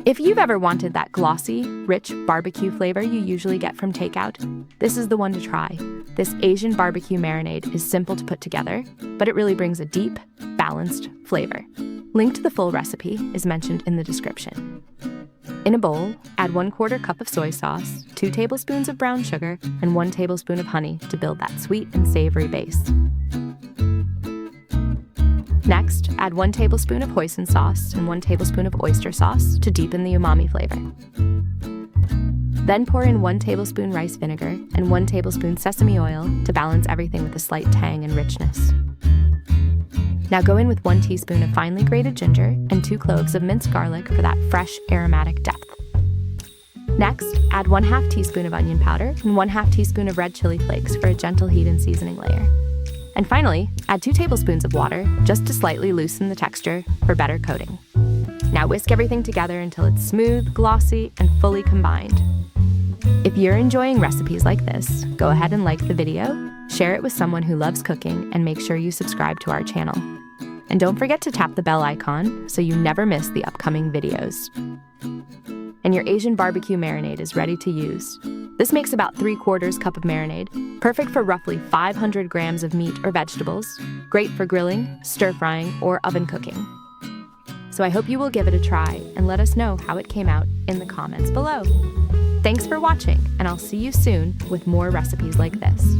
If you've ever wanted that glossy, rich barbecue flavor you usually get from takeout, this is the one to try. This Asian barbecue marinade is simple to put together, but it really brings a deep, balanced flavor. Link to the full recipe is mentioned in the description. In a bowl, add 1/4 cup of soy sauce, 2 tablespoons of brown sugar, and 1 tablespoon of honey to build that sweet and savory base. Next, add 1 tablespoon of hoisin sauce and 1 tablespoon of oyster sauce to deepen the umami flavor. Then pour in 1 tablespoon rice vinegar and 1 tablespoon sesame oil to balance everything with a slight tang and richness. Now go in with 1 teaspoon of finely grated ginger and 2 cloves of minced garlic for that fresh, aromatic depth. Next, add 1/2 teaspoon of onion powder and 1/2 teaspoon of red chili flakes for a gentle heat and seasoning layer. And finally, add 2 tablespoons of water just to slightly loosen the texture for better coating. Now whisk everything together until it's smooth, glossy, and fully combined. If you're enjoying recipes like this, go ahead and like the video, share it with someone who loves cooking, and make sure you subscribe to our channel. And don't forget to tap the bell icon so you never miss the upcoming videos. And your Asian barbecue marinade is ready to use. This makes about 3/4 cup of marinade, perfect for roughly 500 grams of meat or vegetables, great for grilling, stir-frying, or oven cooking. So I hope you will give it a try and let us know how it came out in the comments below. Thanks for watching, and I'll see you soon with more recipes like this.